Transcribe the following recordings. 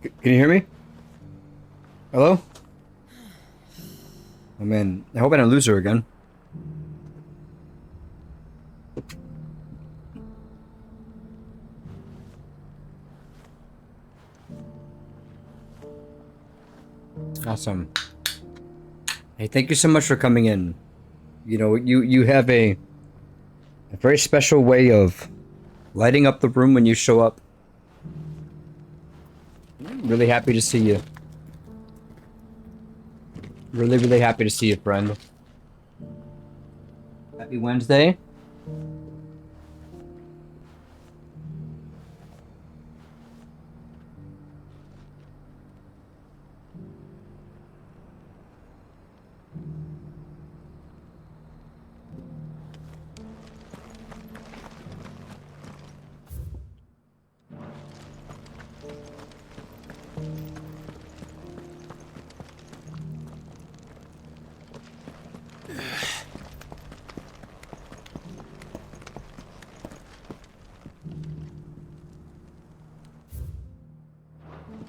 Can you hear me? Hello? Oh man, I hope I don't lose her again. Awesome. Hey, thank you so much for coming in. You know, you have a very special way of lighting up the room when you show up. Really happy to see you. Really happy to see you, friend. Happy Wednesday.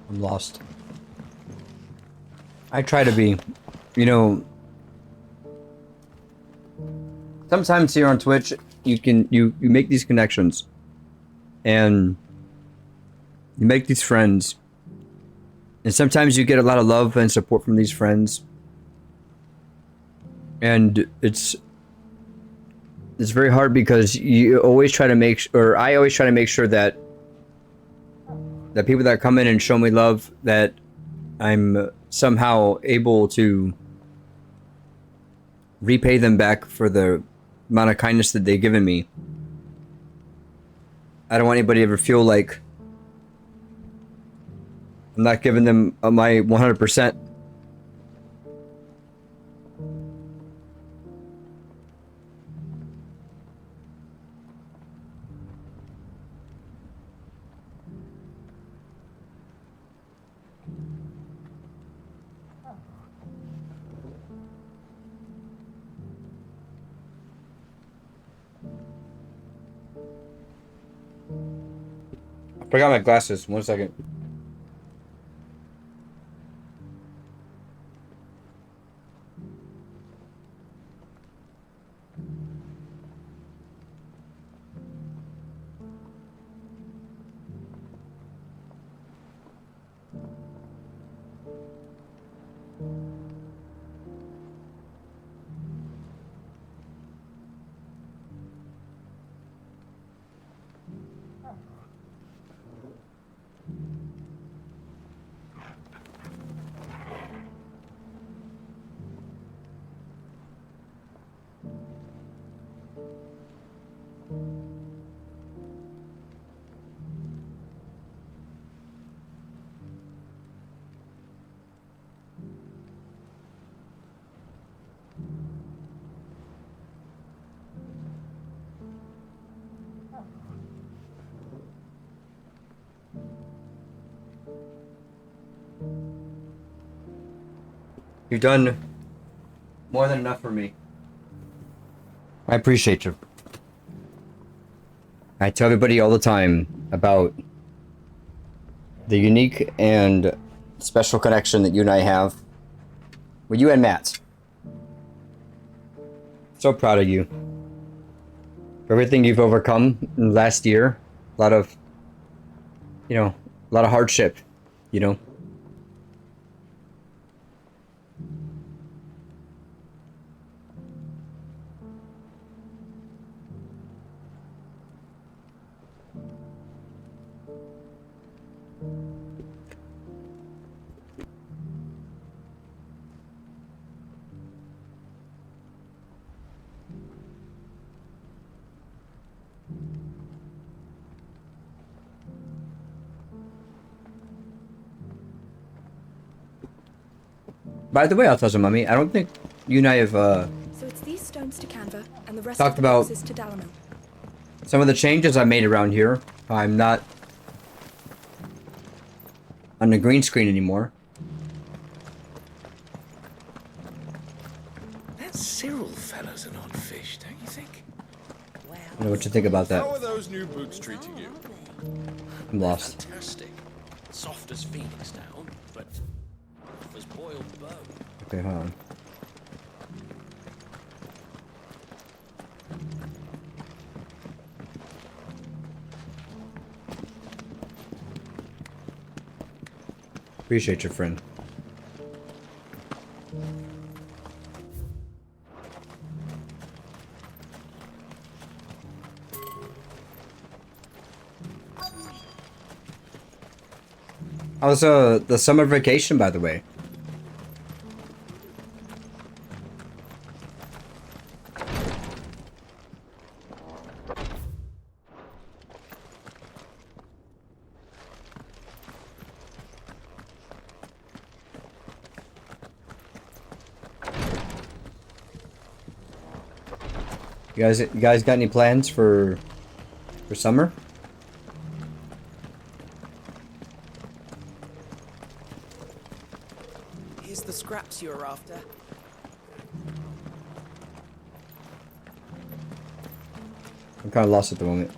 I'm lost. I try to be, you know, sometimes here on Twitch, you make these connections and you make these friends. And sometimes you get a lot of love and support from these friends. And it's very hard because you always try to make, or I always try to make sure that the people that come in and show me love, that I'm somehow able to repay them back for the amount of kindness that they've given me. I don't want anybody to ever feel like I'm not giving them my 100%. I forgot my glasses. 1 second. You've done more than enough for me. I appreciate you. I tell everybody all the time about the unique and special connection that you and I have. Well, you and Matt. So proud of you. For everything you've overcome in the last year. A lot of, you know, a lot of hardship, you know. By the way, I'll tell you, Mummy, I don't think you and I have So it's these stones to Canva and the rest talked of the about boxes to Dalamo. some of the changes I made around here. I'm not on the green screen anymore. That Cyril fella's an odd fish, don't you think? I don't know what you think about that. How are those new boots treating you? I'm lost. Fantastic. soft as phoenix down, but as boiled bone. Okay, hold on. Appreciate your friend. How's the summer vacation, by the way? You guys got any plans for summer? Here's the scraps you were after. I'm kind of lost at the moment.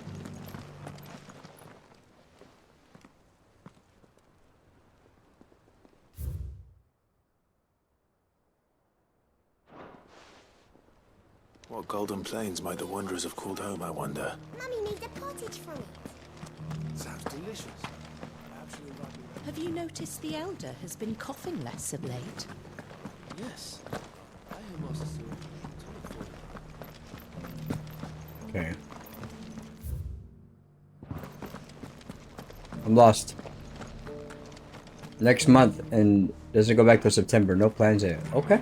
What golden plains might the wanderers have called home, I wonder? Mummy made a pottage from it. Sounds delicious. Have you noticed the elder has been coughing less of late? Yes. I almost assumed. Okay. I'm lost. Next month, and doesn't go back to September. No plans yet. Okay.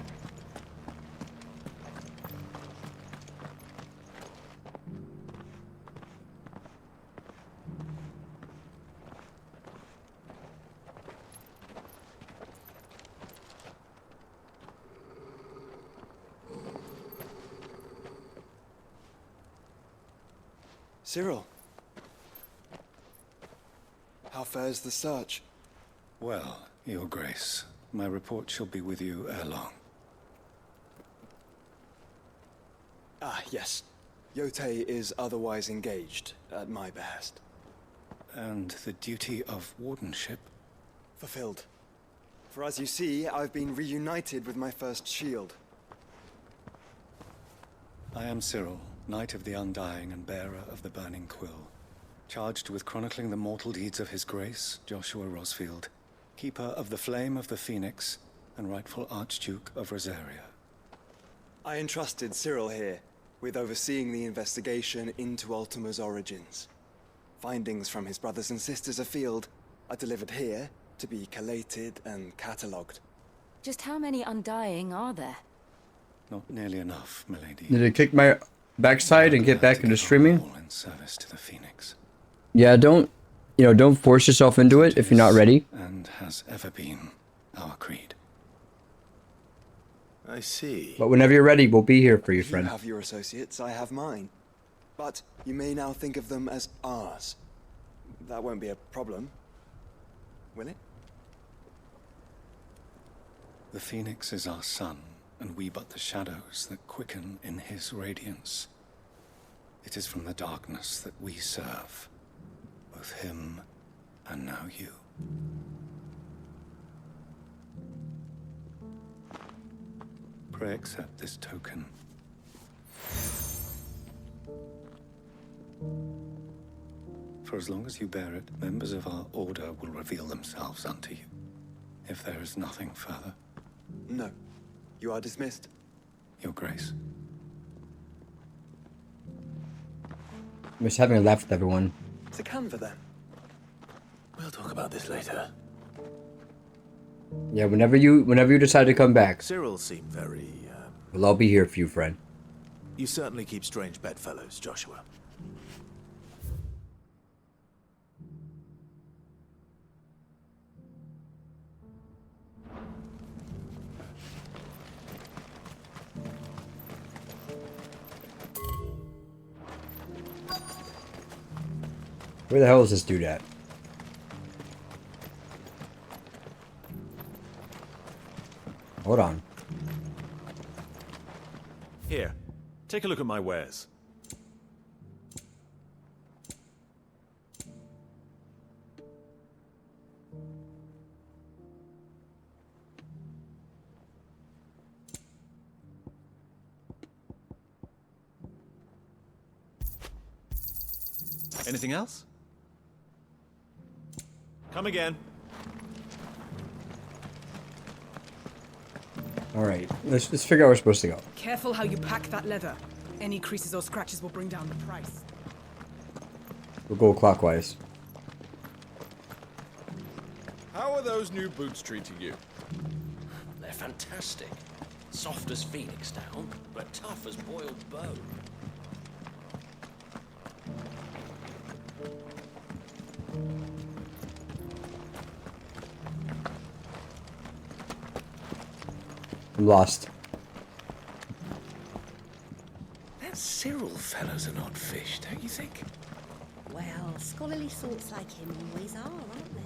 Cyril, how fares the search? Well, Your Grace, my report shall be with you ere long. Ah, yes. Yotei is otherwise engaged, at my behest. And the duty of wardenship? Fulfilled. For as you see, I've been reunited with my first shield. I am Cyril, Knight of the Undying and bearer of the Burning Quill, charged with chronicling the mortal deeds of His Grace, Joshua Rosfield, Keeper of the Flame of the Phoenix, and rightful Archduke of Rosaria. I entrusted Cyril here with overseeing the investigation into Ultima's origins. Findings from his brothers and sisters afield are delivered here to be collated and catalogued. Just how many Undying are there? Not nearly enough, milady. Did it kick my backside and get back into streaming? All in service to the Phoenix. Yeah, don't force yourself into it if you're not ready. And has ever been our creed. I see. But whenever you're ready, we'll be here for you, You friend. have your associates, I have mine. But you may now think of them as ours. That won't be a problem, will it? The Phoenix is our sun, and we but the shadows that quicken in his radiance. It is from the darkness that we serve, both him and now you. Pray accept this token. For as long as you bear it, members of our order will reveal themselves unto you. If there is nothing further. No. You are dismissed. Your Grace. I'm just having a laugh with everyone. To Canva then. We'll talk about this later. Yeah, whenever you decide to come back, Cyril seemed very, we'll all be here for you, friend. You certainly keep strange bedfellows, Joshua. Where the hell is this dude at? Hold on. Here, take a look at my wares. Anything else? Come again. Alright, let's figure out where we're supposed to go. Careful how you pack that leather. Any creases or scratches will bring down the price. We'll go clockwise. How are those new boots treating you? They're fantastic. Soft as phoenix down, but tough as boiled bone. I'm lost. That Cyril fellow's an odd fish, don't you think? Well, scholarly sorts like him always are, aren't they?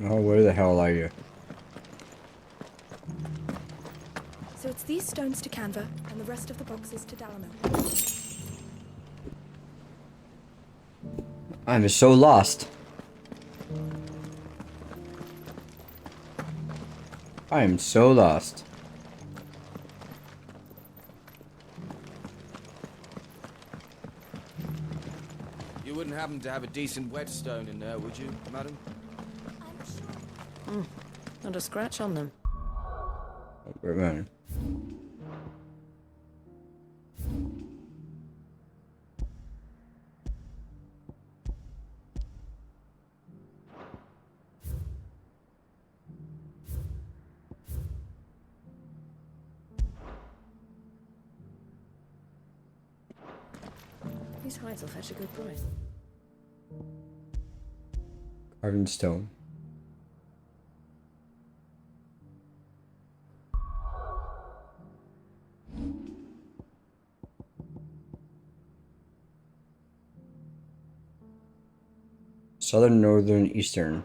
Oh, where the hell are you? So it's these stones to Canva, and the rest of the boxes to Dalamil. I'm so lost. I am so lost. You wouldn't happen to have a decent whetstone in there, would you, madam? Not a scratch on them. Oh, wait a minute. These hides will fetch a good price. Carved stone. Southern, northern, eastern.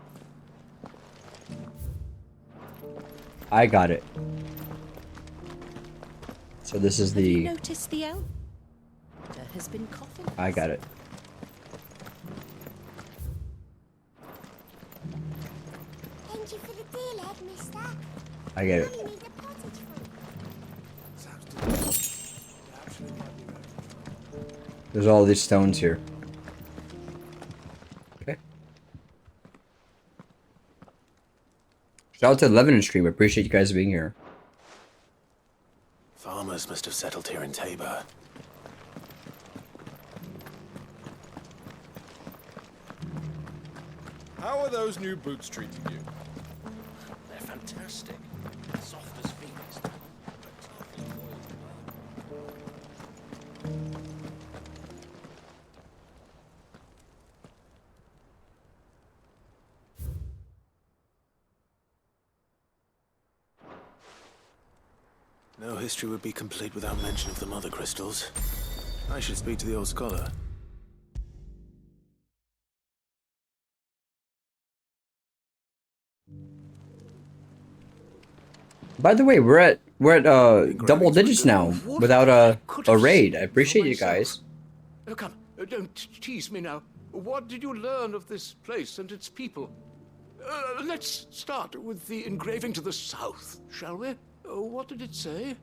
I got it. So this is Have you the... noticed the elder has been coughing? I got it. Thank you for the deal, Ed, mister. I get it. Now you need a pottage from it. There's all these stones here. Okay. Shout out to the Lebanon stream. I appreciate you guys being here. Farmers must have settled here in Tabor. How are those new boots treating you? They're fantastic. Soft as phoenix down, but tough as boiled bone. No history would be complete without mention of the mother crystals. I should speak to the old scholar. By the way, we're at double digits now without a raid. I appreciate you guys. Oh, come, don't tease me now. What did you learn of this place and its people? Let's start with the engraving to the south, shall we? What did it say?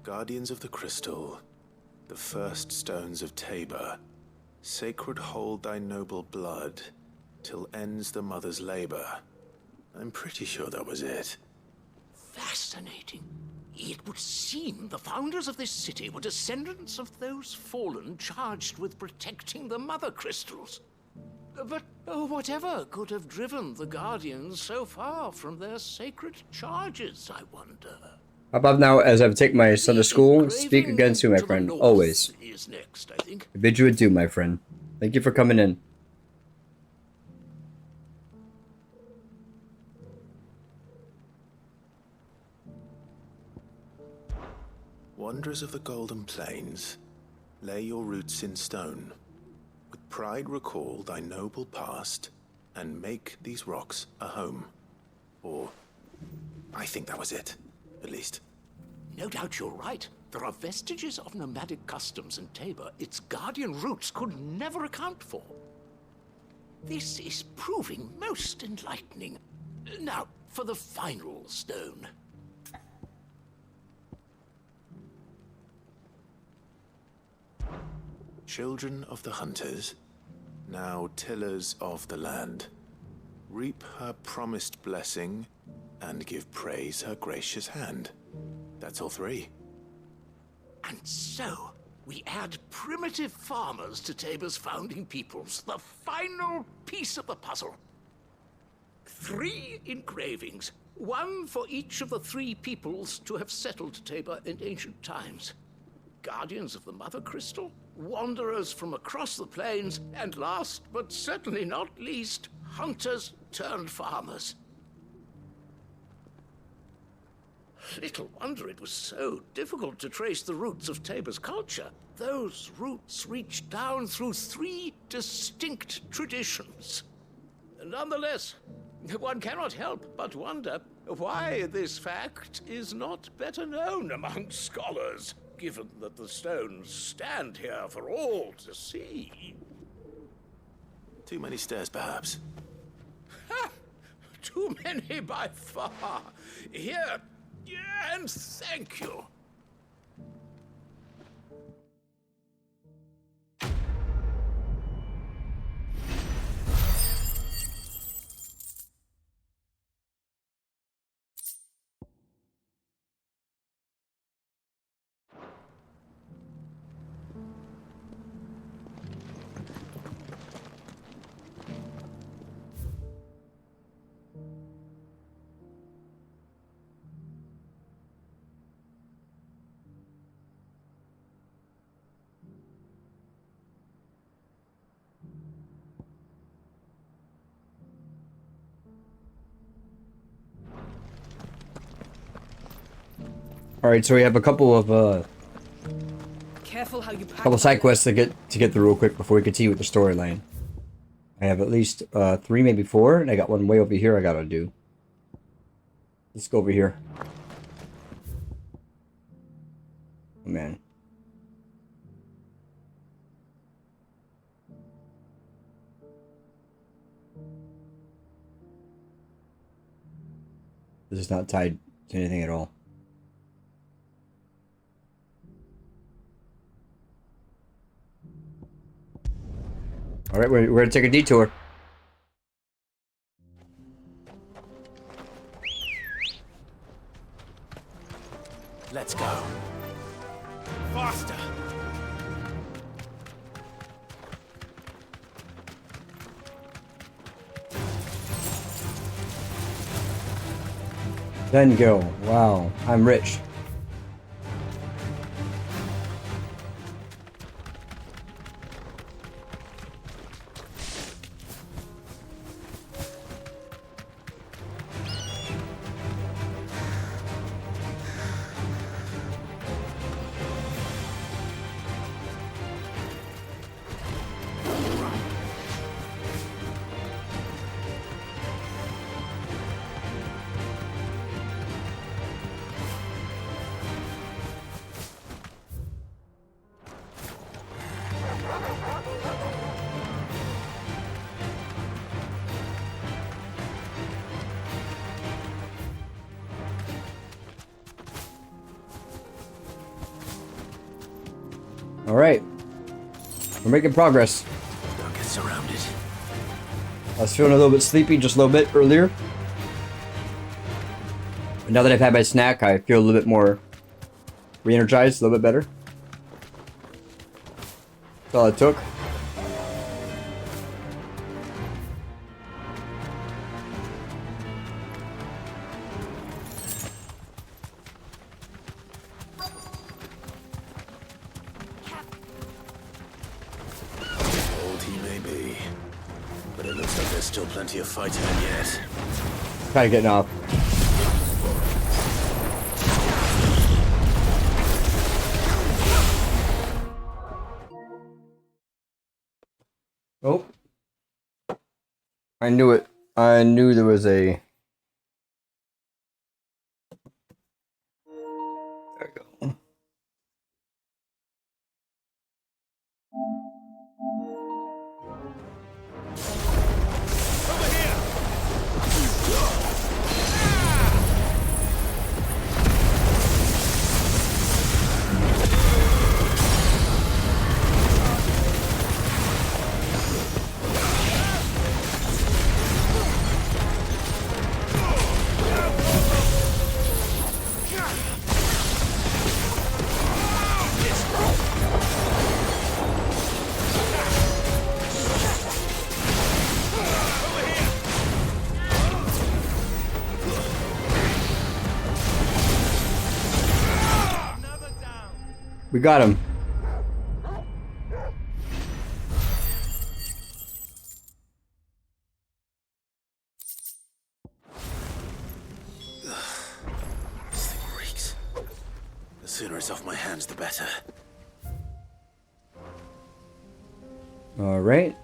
Guardians of the Crystal, the first stones of Tabor, sacred hold thy noble blood, till ends the mother's labor. I'm pretty sure that was it. Fascinating. It would seem the founders of this city were descendants of those fallen charged with protecting the mother crystals. But whatever could have driven the Guardians so far from their sacred charges, I wonder? Hop off now as I take my son to school. Speak again soon, my friend. Always. Is next, I think. I bid you adieu, my friend. Thank you for coming in. Wanderers of the Golden Plains, lay your roots in stone. With pride recall thy noble past, and make these rocks a home. Or, I think that was it, at least. No doubt you're right. There are vestiges of nomadic customs in Tabor its guardian roots could never account for. This is proving most enlightening. Now, for the final stone. Children of the hunters, now tillers of the land, reap her promised blessing and give praise her gracious hand. That's all three. And so, we add primitive farmers to Tabor's founding peoples, the final piece of the puzzle. 3 engravings, 1 for each of the 3 peoples to have settled Tabor in ancient times. Guardians of the Mother Crystal, wanderers from across the plains, and last but certainly not least, hunters turned farmers. Little wonder it was so difficult to trace the roots of Tabor's culture. Those roots reach down through 3 distinct traditions. Nonetheless, one cannot help but wonder why this fact is not better known among scholars, given that the stones stand here for all to see. Too many stairs, perhaps. Ha! Too many by far. Here, and thank you. Alright, so we have a couple of Careful how you pack couple side quests to get through real quick before we continue with the storyline. I have at least 3, maybe 4, and I got one way over here I gotta do. Let's go over here. Oh, man. This is not tied to anything at all. Alright, we're gonna take a detour. Let's go. Faster! Then go. Wow, I'm rich. Alright. We're making progress. Don't get surrounded. I was feeling a little bit sleepy just a little bit earlier. But now that I've had my snack, I feel a little bit more re-energized, a little bit better. That's all it took. There's still plenty of fighting in yet. Kind of getting off. Oh. I knew it. I knew there was a... There we go. We got him. This thing reeks. The sooner it's off my hands, the better. All right.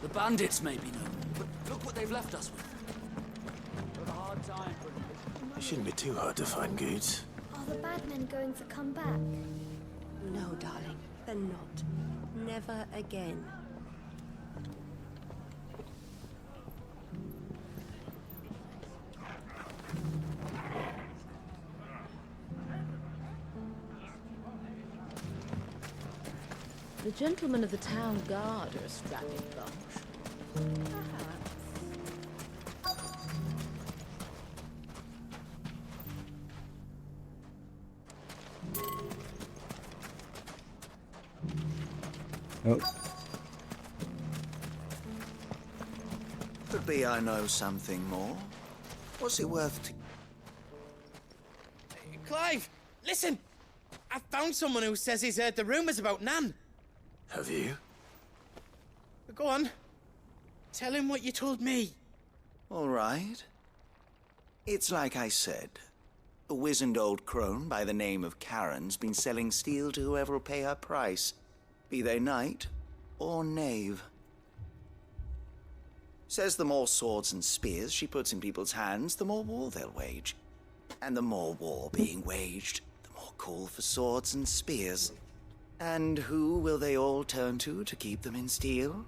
The bandits may be known, but look what they've left us with. With a hard time. It shouldn't be too hard to find goods. Are the bad men going to come back? No, darling, they're not. Never again. The gentlemen of the town guard are a strapping bunch. Perhaps. Oh. Could be I know something more. What's it worth to... Clive, listen! I found someone who says he's heard the rumors about Nan. Have you? Go on. Tell him what you told me. All right. It's like I said. A wizened old crone by the name of Karen's been selling steel to whoever will pay her price, be they knight or knave. Says the more swords and spears she puts in people's hands, the more war they'll wage. And the more war being waged, the more call for swords and spears. And who will they all turn to keep them in steel?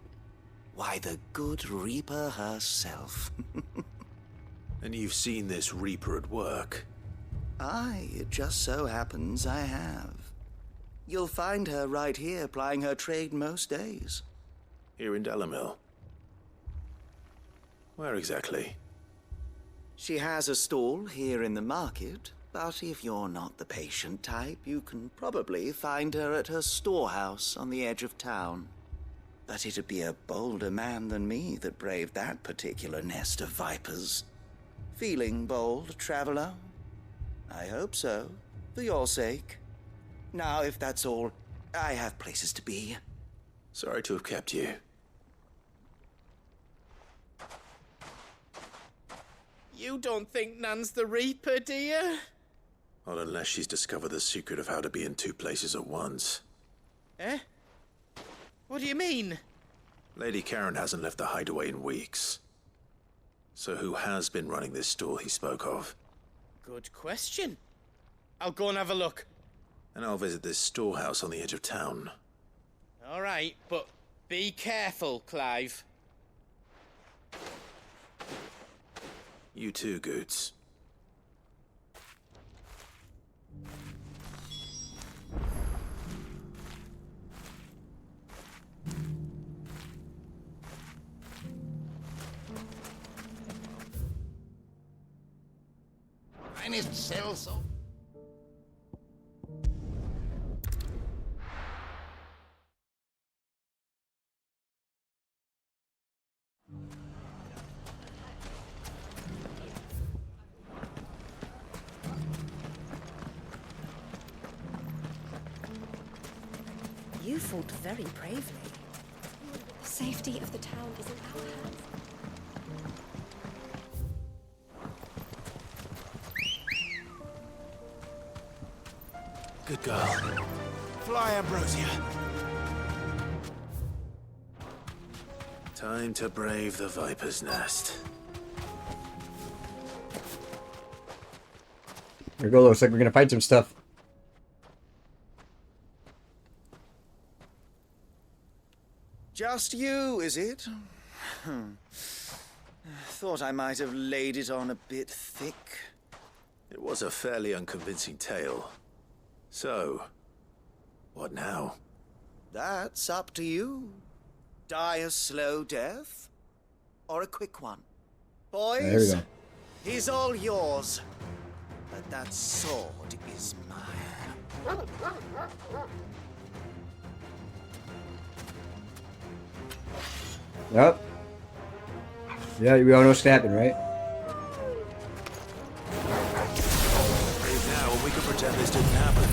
Why, the good Reaper herself. And you've seen this Reaper at work? Aye, it just so happens I have. You'll find her right here plying her trade most days. Here in Delamil? Where exactly? She has a stall here in the market, but if you're not the patient type, you can probably find her at her storehouse on the edge of town. But it'd be a bolder man than me that braved that particular nest of vipers. Feeling bold, traveler? I hope so, for your sake. Now, if that's all, I have places to be. Sorry to have kept you. You don't think Nan's the Reaper, do you? Not unless she's discovered the secret of how to be in two places at once. Eh? What do you mean? Lady Karen hasn't left the hideaway in weeks. So who has been running this store he spoke of? Good question. I'll go and have a look. And I'll visit this storehouse on the edge of town. All right, but be careful, Clive. You too, Goots. finest cells of... You fought very bravely. The safety of the town is in our hands. Good girl. Fly, Ambrosia. Time to brave the Viper's Nest. Here we go. Looks like we're gonna fight some stuff. Just you, is it? Thought I might have laid it on a bit thick. It was a fairly unconvincing tale. So, what now? That's up to you. Die a slow death, or a quick one. Boys, There we go. he's all yours. But that sword is mine. Yep. Yeah, we all know what's gonna happen, right? Brave now, and we can pretend this didn't happen.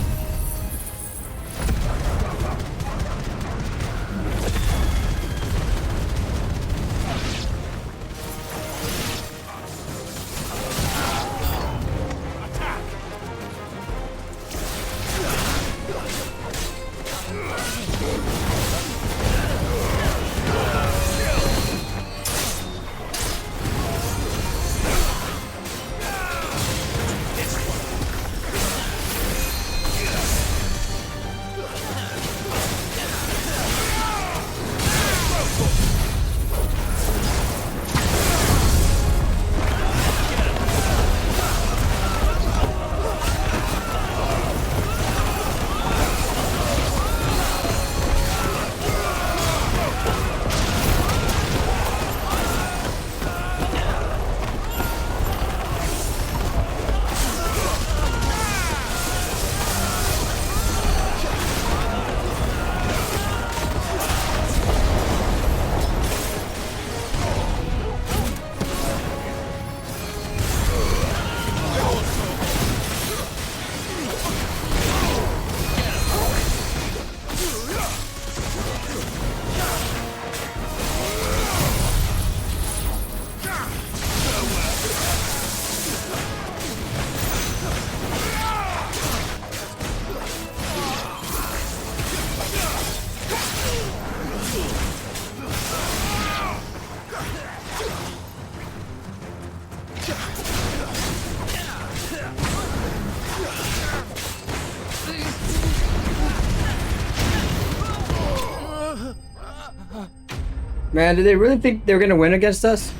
Man, did they really think they were gonna win against us?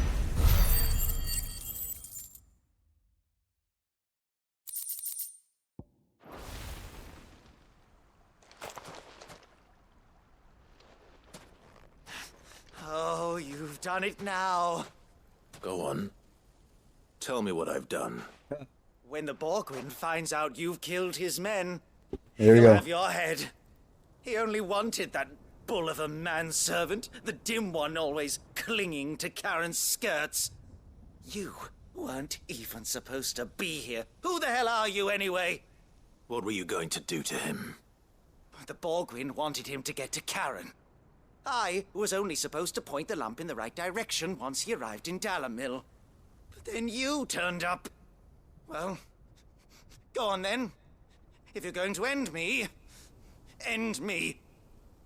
Oh, you've done it now. Go on. Tell me what I've done. When the Borgwyn finds out you've killed his men, There we he'll go. have your head. He only wanted that bull of a manservant, the dim one always clinging to Karen's skirts. You weren't even supposed to be here. Who the hell are you anyway? What were you going to do to him? The Borgwyn wanted him to get to Karen. I was only supposed to point the lamp in the right direction once he arrived in Dalamil. But then you turned up. Well, go on then. If you're going to end me, end me.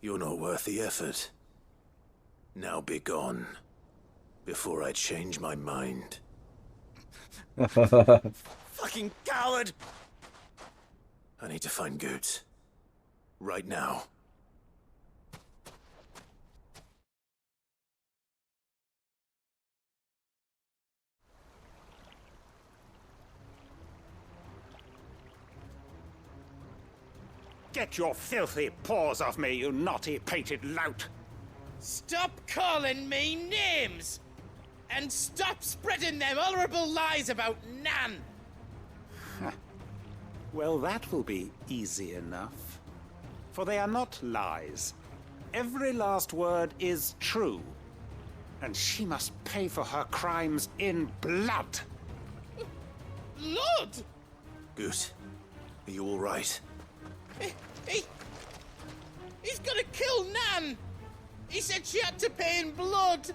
You're not worth the effort. Now be gone, before I change my mind. Fucking coward! I need to find Goots. Right now. Get your filthy paws off me, you naughty-pated lout! Stop calling me names! And stop spreading them horrible lies about Nan! Well, that will be easy enough. For they are not lies. Every last word is true. And she must pay for her crimes in blood. Blood? Goose, are you all right? He's gonna kill Nan! He said she had to pay in blood!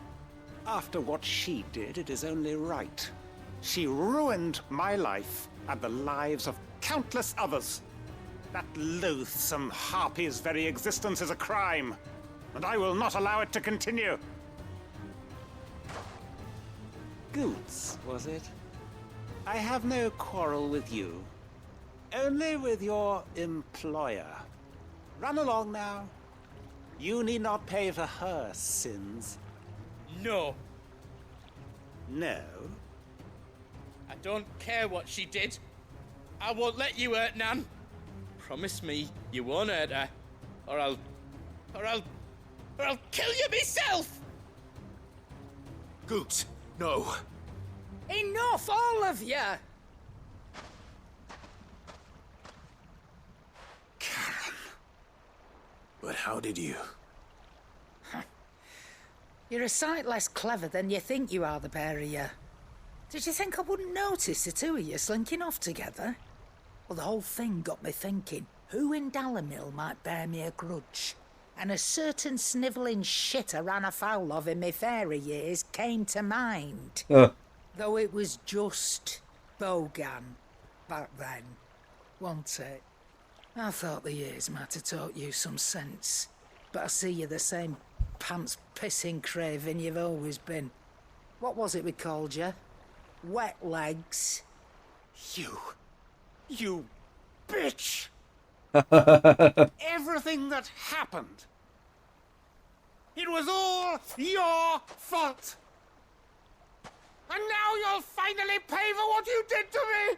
After what she did, it is only right. She ruined my life and the lives of countless others. That loathsome harpy's very existence is a crime, and I will not allow it to continue. Goots, was it? I have no quarrel with you. Only with your employer. Run along now. You need not pay for her sins. No. No? I don't care what she did. I won't let you hurt Nan. Promise me you won't hurt her, or I'll kill you myself! Goot, no. Enough, all of you! But how did you? You're a sight less clever than you think you are, the pair of you. Did you think I wouldn't notice the two of you slinking off together? Well, the whole thing got me thinking, who in Dalamil might bear me a grudge? And a certain snivelling shit I ran afoul of in my fairy years came to mind. Though it was just Bogan back then, wasn't it? I thought the years might have taught you some sense, but I see you're the same pants-pissing craven you've always been. What was it we called you? Wet legs. You bitch! Everything that happened, it was all your fault! And now you'll finally pay for what you did to me!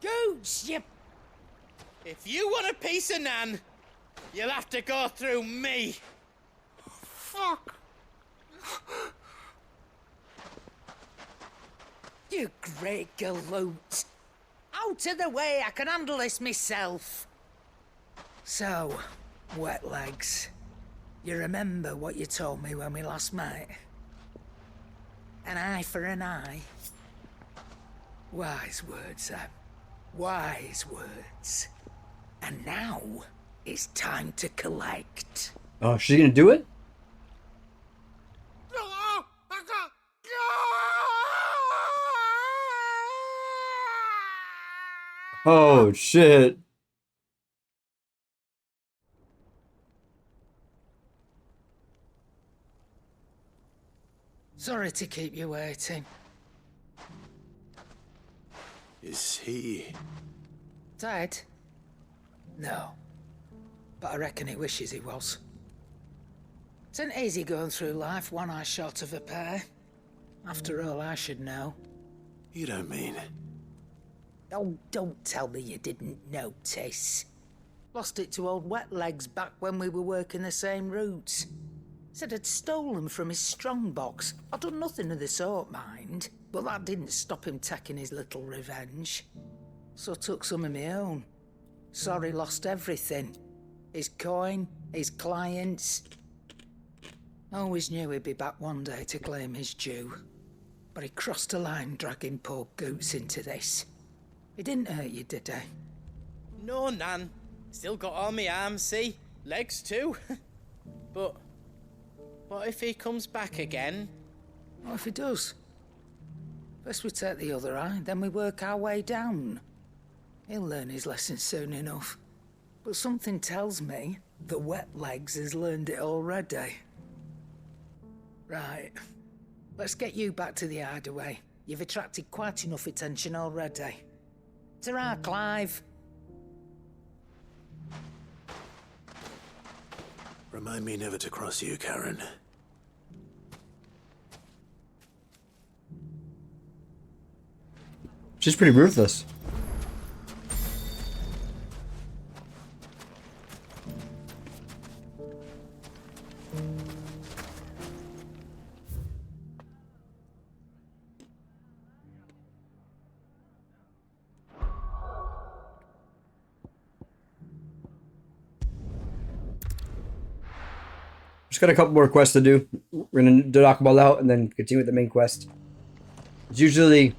Gooch, you... If you want a piece of Nan, you'll have to go through me. Fuck! You great galoot. Out of the way, I can handle this myself. So, wet legs, you remember what you told me when we last met? An eye for an eye. Wise words, Sam. Wise words. And now, it's time to collect. Oh, she's gonna do it? Oh, shit. Sorry to keep you waiting. Is he... Dead? No. But I reckon he wishes he was. It isn't easy going through life one eye short of a pair. After all, I should know. You don't mean... Oh, don't tell me you didn't notice. Lost it to old Wet Legs back when we were working the same routes. Said I'd stolen from his strongbox. I'd done nothing of the sort, mind. But that didn't stop him taking his little revenge. So I took some of my own. Sorry, lost everything. His coin, his clients. Always knew he'd be back one day to claim his due. But he crossed a line dragging poor Goots into this. He didn't hurt you, did he? No, Nan. Still got all my arms, see? Legs too. But what if he comes back again? What if he does? First we take the other eye, then we work our way down. He'll learn his lesson soon enough. But something tells me that Wet Legs has learned it already. Right. Let's get you back to the hideaway. You've attracted quite enough attention already. Ta-ra, Clive. Remind me never to cross you, Karen. She's pretty ruthless. Just got a couple more quests to do. We're gonna knock them all out and then continue with the main quest. It's usually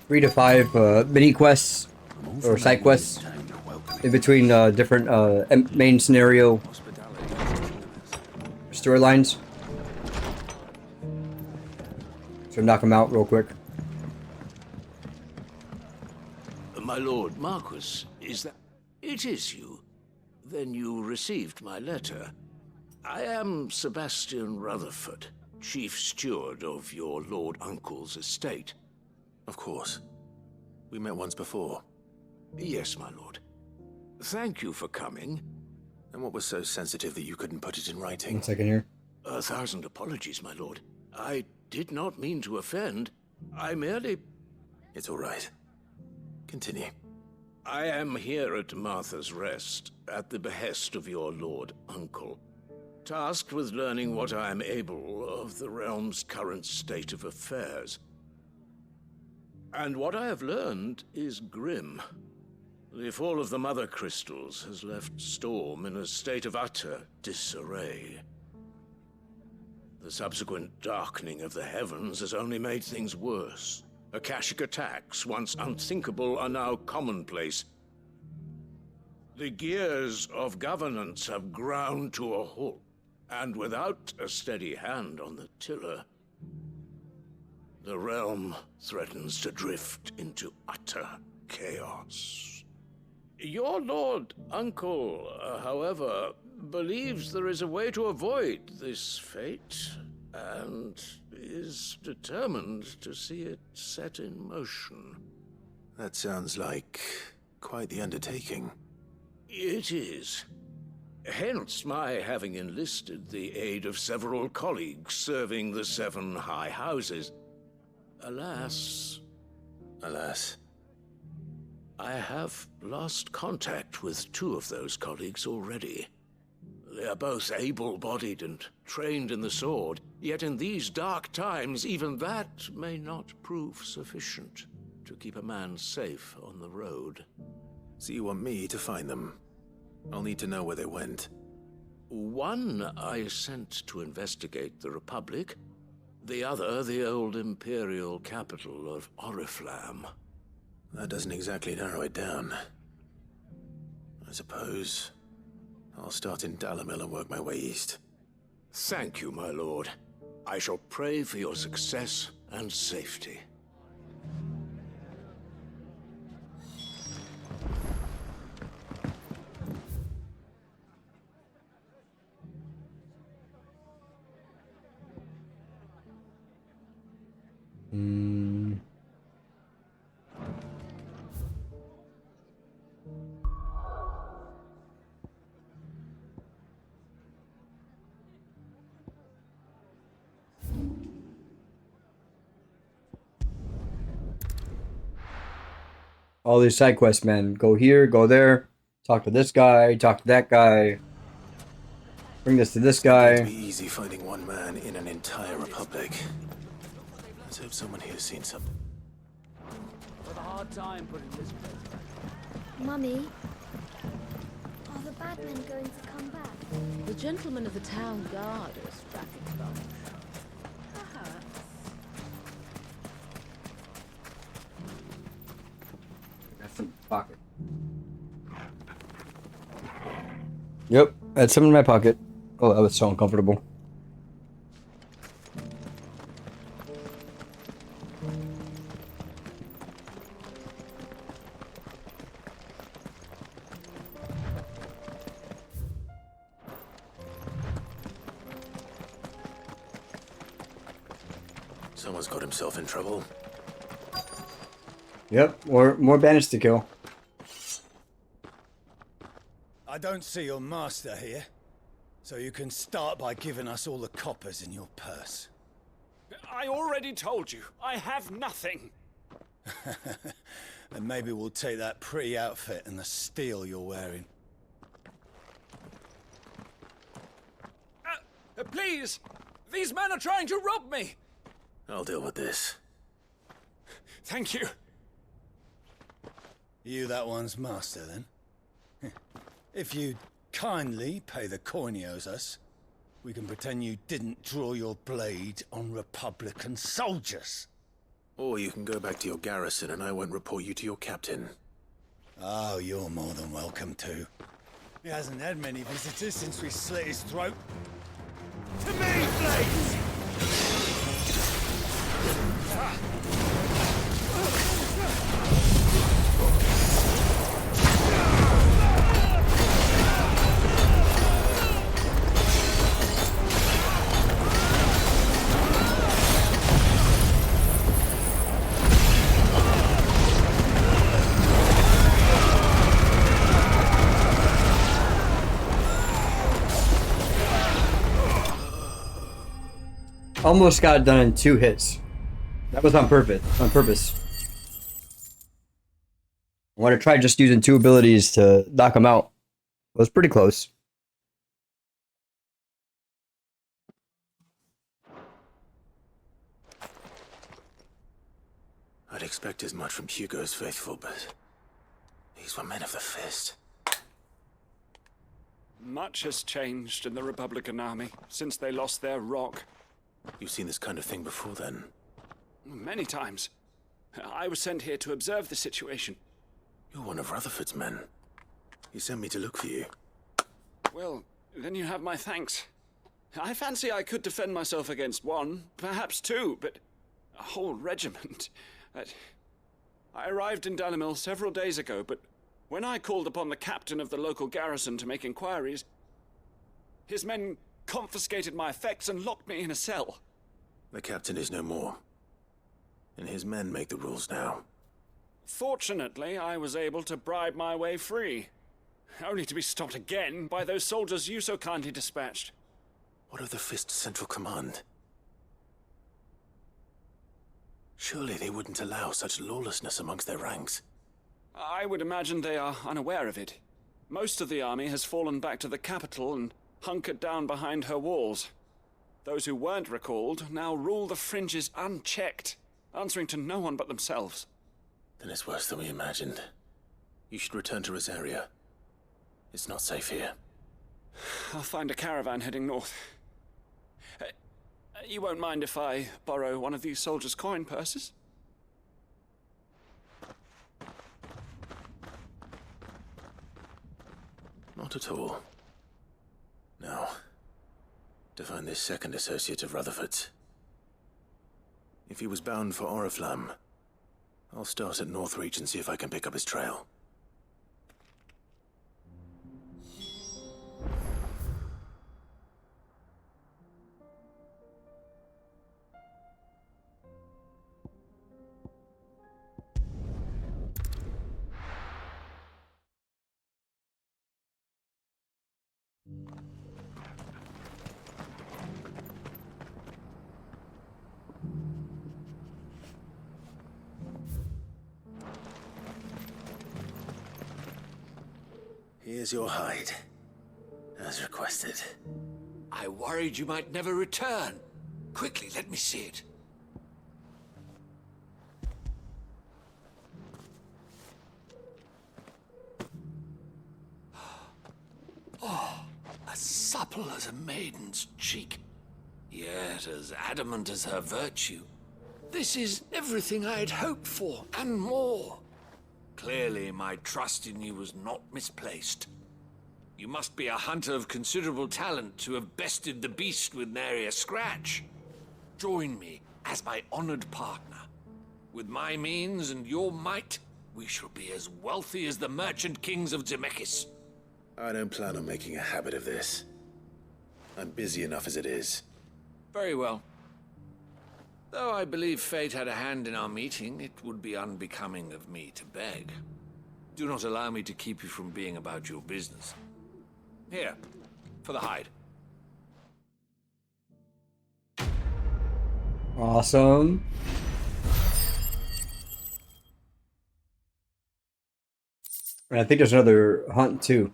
3 to 5 mini quests or side quests in between different main scenario storylines. So knock them out real quick. My lord Marquis, is that... It is you. Then you received my letter. I am Sebastian Rutherford, chief steward of your lord uncle's estate. Of course. We met once before. Yes, my lord. Thank you for coming. And what was so sensitive that you couldn't put it in writing? 1 second here. 1,000 apologies, my lord. I did not mean to offend. I merely... It's all right. Continue. I am here at Martha's Rest, at the behest of your lord uncle, tasked with learning what I am able of the realm's current state of affairs. And what I have learned is grim. The fall of the Mother Crystals has left Storm in a state of utter disarray. The subsequent darkening of the heavens has only made things worse. Akashic attacks, once unthinkable, are now commonplace. The gears of governance have ground to a halt, and without a steady hand on the tiller, the realm threatens to drift into utter chaos. Your lord uncle, however, believes there is a way to avoid this fate, and is determined to see it set in motion. That sounds like quite the undertaking. It is. Hence my having enlisted the aid of several colleagues serving the 7 high houses. Alas... Alas? I have lost contact with 2 of those colleagues already. They are both able-bodied and trained in the sword, yet in these dark times, even that may not prove sufficient to keep a man safe on the road. So you want me to find them? I'll need to know where they went. One I sent to investigate the Republic, the other the old Imperial capital of Oriflamme. That doesn't exactly narrow it down. I suppose I'll start in Dalamil and work my way east. Thank you, my lord. I shall pray for your success and safety. All these side quests, man. Go here, go there. Talk to this guy, talk to that guy. Bring this to this guy. It's going to be easy finding one man in an entire republic. Let's hope someone here's seen something. With a hard time putting this place back. Mummy, are the bad men going to come back? The gentlemen of the town guard are a strapping bunch. Perhaps. That's in my pocket. Yep, I had some in my pocket. Oh, that was so uncomfortable. Someone's got himself in trouble. Yep, more bandits to kill. I don't see your master here, so you can start by giving us all the coppers in your purse. I already told you, I have nothing. Then maybe we'll take that pretty outfit and the steel you're wearing. Please! These men are trying to rob me! I'll deal with this. Thank you. You that one's master, then? If you kindly pay the coin he owes us, we can pretend you didn't draw your blade on Republican soldiers. Or you can go back to your garrison and I won't report you to your captain. Oh, you're more than welcome to. He hasn't had many visitors since we slit his throat. To me, blades! Almost got it done in 2 hits. That was on purpose. On purpose. I want to try just using 2 abilities to knock him out. It was pretty close. I'd expect as much from Hugo's faithful, but these were men of the fist. Much has changed in the Republican army since they lost their rock. You've seen this kind of thing before, then? Many times. I was sent here to observe the situation. You're one of Rutherford's men. He sent me to look for you. Well, then you have my thanks. I fancy I could defend myself against 1, perhaps 2, but a whole regiment. I arrived in Dalimil several days ago, but when I called upon the captain of the local garrison to make inquiries, his men confiscated my effects and locked me in a cell. The captain is no more, and his men make the rules now. Fortunately, I was able to bribe my way free, only to be stopped again by those soldiers you so kindly dispatched. What of the Fist's Central Command? Surely they wouldn't allow such lawlessness amongst their ranks. I would imagine they are unaware of it. Most of the army has fallen back to the capital and hunkered down behind her walls. Those who weren't recalled now rule the fringes unchecked, answering to no one but themselves. Then it's worse than we imagined. You should return to Rosaria. It's not safe here. I'll find a caravan heading north. You won't mind if I borrow one of these soldiers' coin purses? Not at all. Now, to find this second associate of Rutherford's. If he was bound for Oriflamme, I'll start at Northreach and see if I can pick up his trail. Here's your hide, as requested. I worried you might never return. Quickly, let me see it. Oh, as supple as a maiden's cheek, yet as adamant as her virtue. This is everything I had hoped for, and more. Clearly, my trust in you was not misplaced. You must be a hunter of considerable talent to have bested the beast with nary a scratch. Join me as my honored partner. With my means and your might, we shall be as wealthy as the merchant kings of Zemeckis. I don't plan on making a habit of this. I'm busy enough as it is. Very well. Though I believe fate had a hand in our meeting, it would be unbecoming of me to beg. Do not allow me to keep you from being about your business. Here, for the hide. Awesome. And I think there's another hunt too.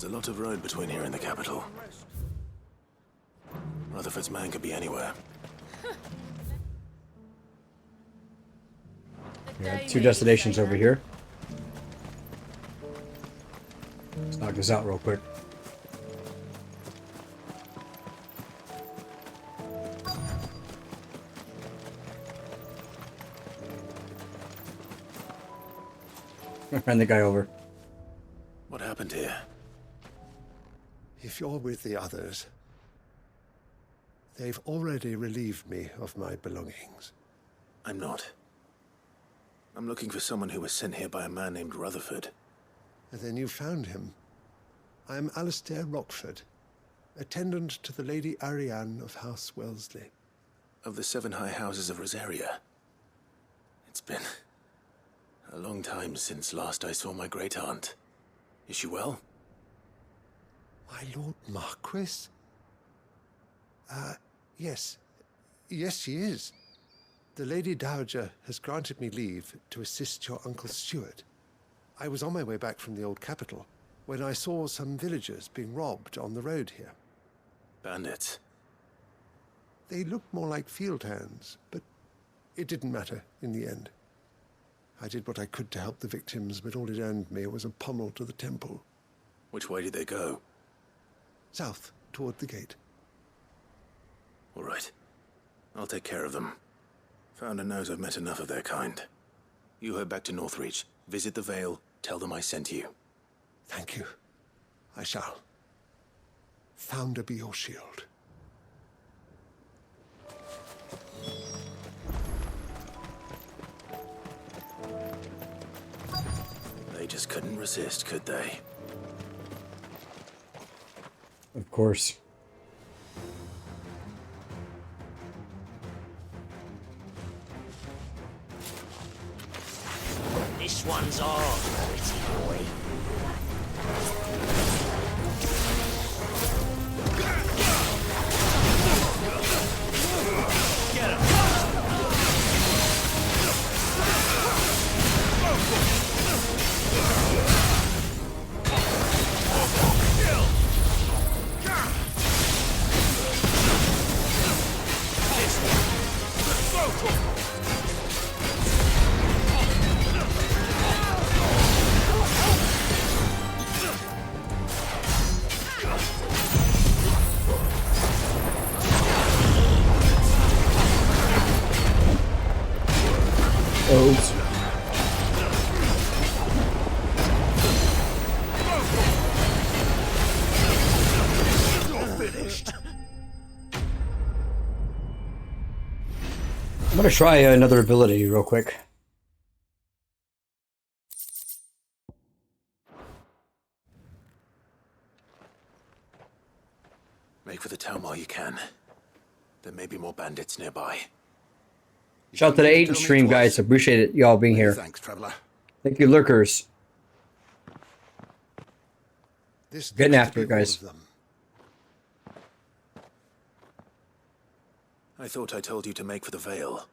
There's a lot of road between here and the capital. Rutherford's man could be anywhere. Yeah, 2 destinations over here. Let's knock this out real quick. Run the guy over. What happened here? If you're with the others, they've already relieved me of my belongings. I'm not. I'm looking for someone who was sent here by a man named Rutherford. And then you found him. I am Alistair Rockford, attendant to the Lady Ariane of House Wellesley. Of the 7 high houses of Rosaria. It's been a long time since last I saw my great-aunt. Is she well? My Lord Marquis? Yes. Yes, she is. The Lady Dowager has granted me leave to assist your Uncle Stuart. I was on my way back from the old capital when I saw some villagers being robbed on the road here. Bandits? They looked more like field hands, but it didn't matter in the end. I did what I could to help the victims, but all it earned me was a pommel to the temple. Which way did they go? South, toward the gate. All right. I'll take care of them. Founder knows I've met enough of their kind. You head back to Northreach, visit the Vale, tell them I sent you. Thank you. I shall. Founder be your shield. They just couldn't resist, could they? Of course. This one's ours, pretty boy. Get him! I'm gonna try another ability real quick. Make for the town while you can. There may be more bandits nearby. Shout out to the 8 stream guys. Appreciate it, y'all being here. Thanks, traveler. Thank you, lurkers. This Getting after it, guys. I thought I told you to make for the Vale.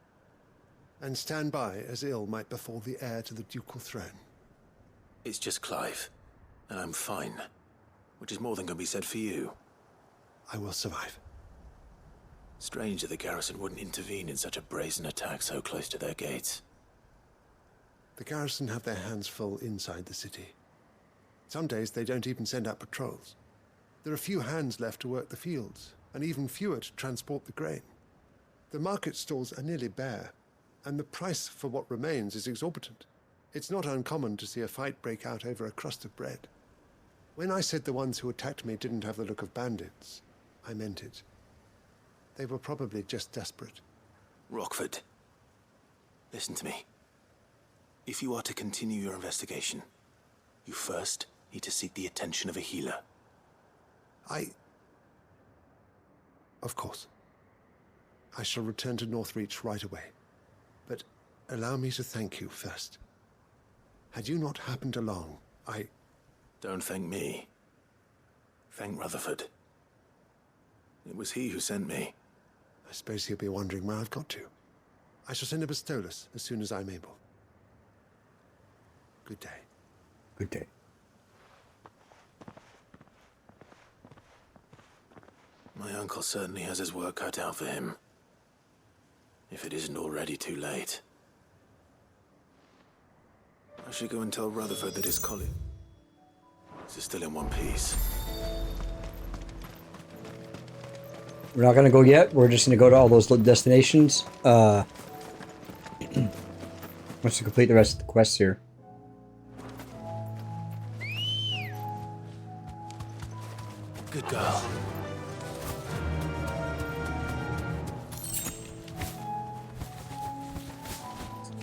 And stand by as ill might befall the heir to the ducal throne. It's just Clive, and I'm fine. Which is more than can be said for you. I will survive. Strange that the garrison wouldn't intervene in such a brazen attack so close to their gates. The garrison have their hands full inside the city. Some days they don't even send out patrols. There are few hands left to work the fields, and even fewer to transport the grain. The market stalls are nearly bare, and the price for what remains is exorbitant. It's not uncommon to see a fight break out over a crust of bread. When I said the ones who attacked me didn't have the look of bandits, I meant it. They were probably just desperate. Rockford, listen to me. If you are to continue your investigation, you first need to seek the attention of a healer. Of course. I shall return to Northreach right away. But allow me to thank you first. Had you not happened along, Don't thank me. Thank Rutherford. It was he who sent me. I suppose he'll be wondering where I've got to. I shall send a Pistolus as soon as I'm able. Good day. Good day. My uncle certainly has his work cut out for him. If it isn't already too late. I should go and tell Rutherford that his colleagues are still in one piece. We're not gonna go yet. We're just gonna go to all those destinations. Once we complete the rest of the quests here. Good girl.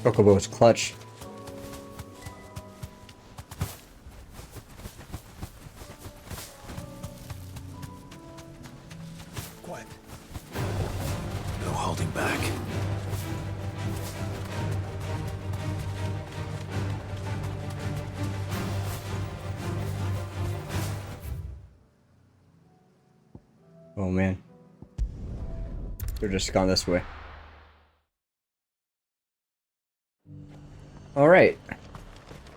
Chocobo's clutch. Quiet. No holding back. Oh man. They're just gone this way. Alright.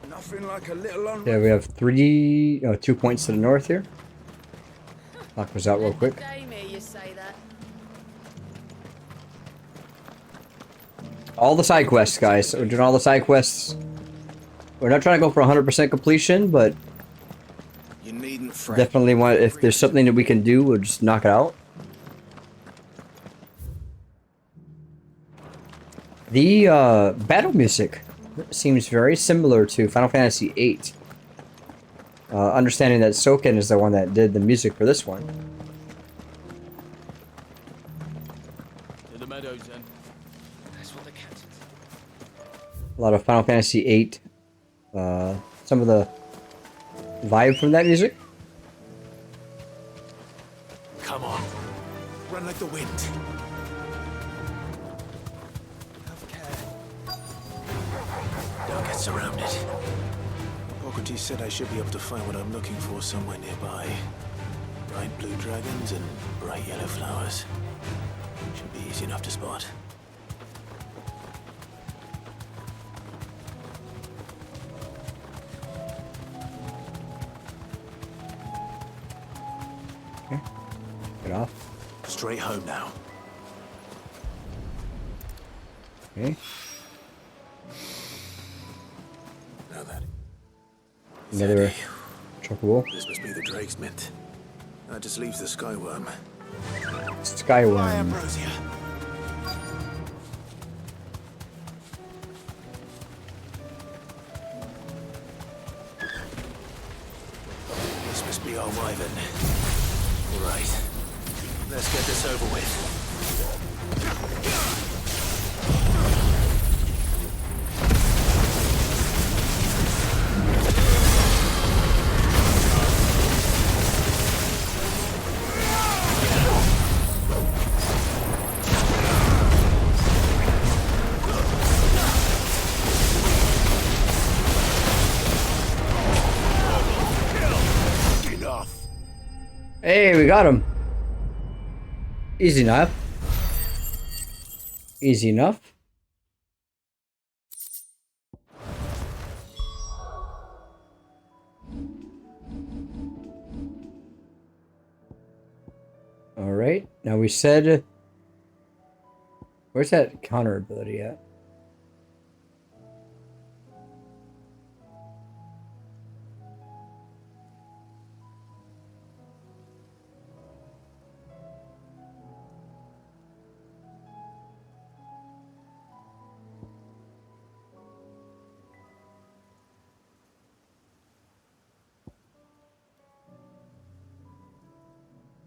Nothing like a little Yeah, we have 2 points to the north here. Knock those out real quick. You say that. All the side quests, guys. We're doing all the side quests. We're not trying to go for 100% completion, but You needn't fret. definitely want, if there's something that we can do, we'll just knock it out. The battle music seems very similar to Final Fantasy VIII. Understanding that Soken is the one that did the music for this one. To the meadows then. That's what the captain A lot of Final Fantasy VIII. Some of the vibe from that music. Come on. Run like the wind. Don't get surrounded. Hippocrates said I should be able to find what I'm looking for somewhere nearby. Bright blue dragons and bright yellow flowers. Should be easy enough to spot. Get off. Straight home now. Okay. Now that. Another chocobo. This must be the Drake's Mint. That just leaves the Skyworm. Skyworm. Ambrosia. This must be our wyvern. Right. Let's get this over with. Hey, we got him. Easy enough. Easy enough. All right. Now we said, where's that counter ability at?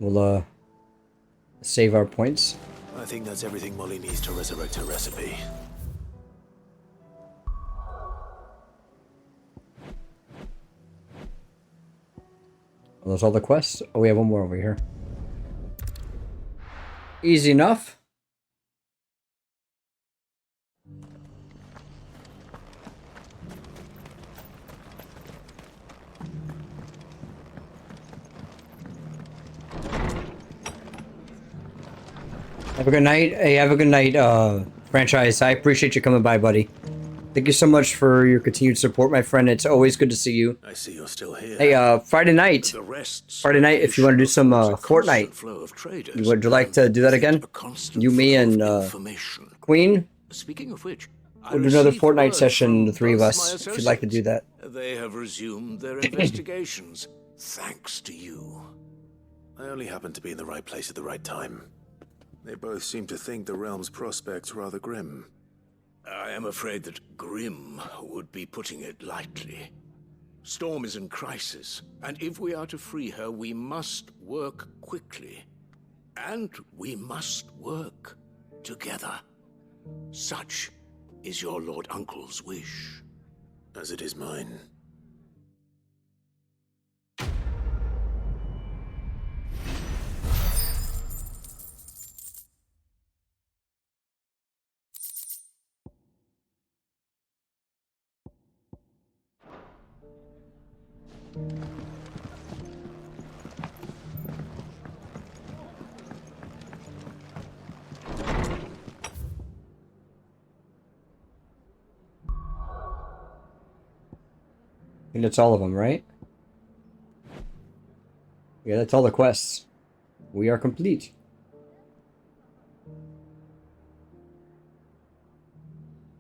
We'll save our points. I think that's everything Molly needs to resurrect her recipe. Are those all the quests? Oh, we have one more over here. Easy enough. Have a good night. Hey, have a good night, franchise. I appreciate you coming by, buddy. Thank you so much for your continued support, my friend. It's always good to see you. I see you're still here. Hey, Friday night. Friday night, if you want to do some Fortnite, would you like to do that again? You, me, and Queen? Speaking of which, we'll do another Fortnite session, the three of us, if you'd like to do that. They have resumed their investigations, thanks to you. I only happened to be in the right place at the right time. They both seem to think the realm's prospects rather grim. I am afraid that grim would be putting it lightly. Storm is in crisis, and if we are to free her, we must work quickly. And we must work together. Such is your Lord Uncle's wish. As it is mine. I think that's all of them, right? Yeah, that's all the quests. We are complete.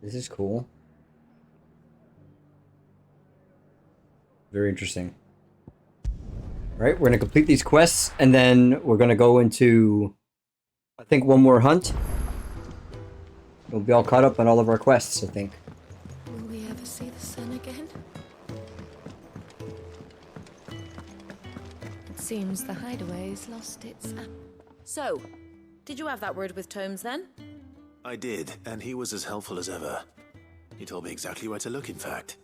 This is cool. Very interesting. Alright, we're gonna complete these quests, and then we're gonna go into, I think, one more hunt. We'll be all caught up on all of our quests, I think. Will we ever see the sun again? It seems the hideaway's lost its... So, did you have that word with Tomes then? I did, and he was as helpful as ever. He told me exactly where to look, in fact.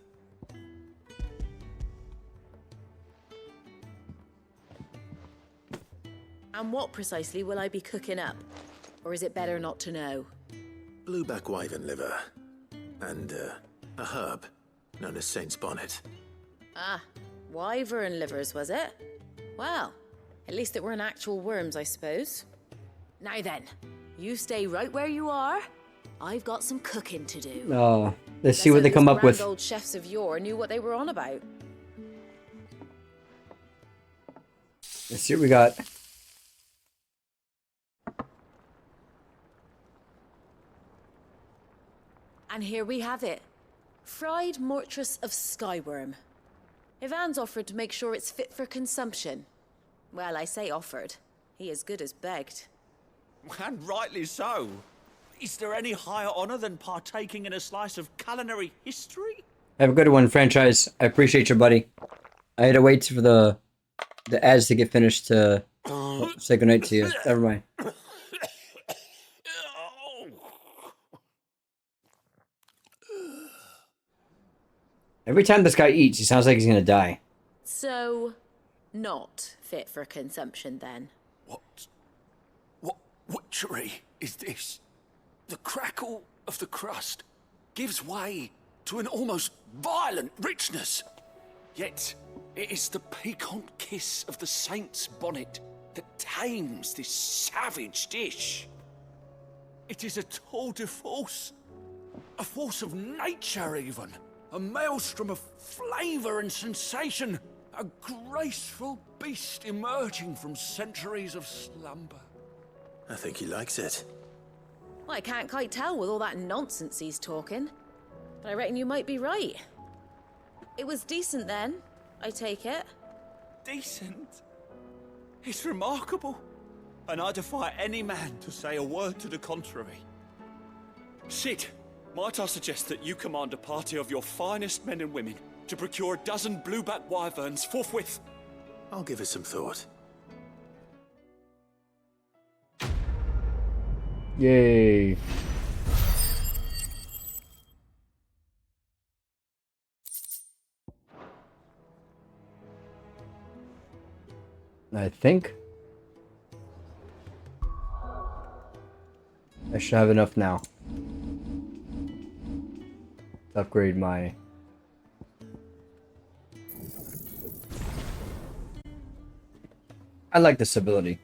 And what precisely will I be cooking up? Or is it better not to know? Blueback wyvern liver. And, a herb known as Saint's Bonnet. Ah, wyvern livers, was it? Well, at least it weren't actual worms, I suppose. Now then, you stay right where you are. I've got some cooking to do. Oh, let's see what they come up with. Grand old chefs of yore knew what they were on about. Let's see what we got. And here we have it. Fried mortress of skyworm. Ivan's offered to make sure it's fit for consumption. Well, I say offered. He as good as begged. And rightly so. Is there any higher honor than partaking in a slice of culinary history? Have a good one, franchise. I appreciate you, buddy. I had to wait for the ads to get finished to say goodnight to you. Never mind. Every time this guy eats, he sounds like he's gonna die. So, not fit for consumption then. What witchery is this? The crackle of the crust gives way to an almost violent richness. Yet, it is the piquant kiss of the saint's bonnet that tames this savage dish. It is a tour de force, a force of nature even, a maelstrom of flavor and sensation, a graceful beast emerging from centuries of slumber. I think he likes it. Well, I can't quite tell with all that nonsense he's talking. But I reckon you might be right. It was decent then, I take it. Decent? It's remarkable. And I defy any man to say a word to the contrary. Sid, might I suggest that you command a party of your finest men and women to procure a dozen blueback wyverns forthwith? I'll give it some thought. Yay. I think I should have enough now to upgrade my... I like this ability.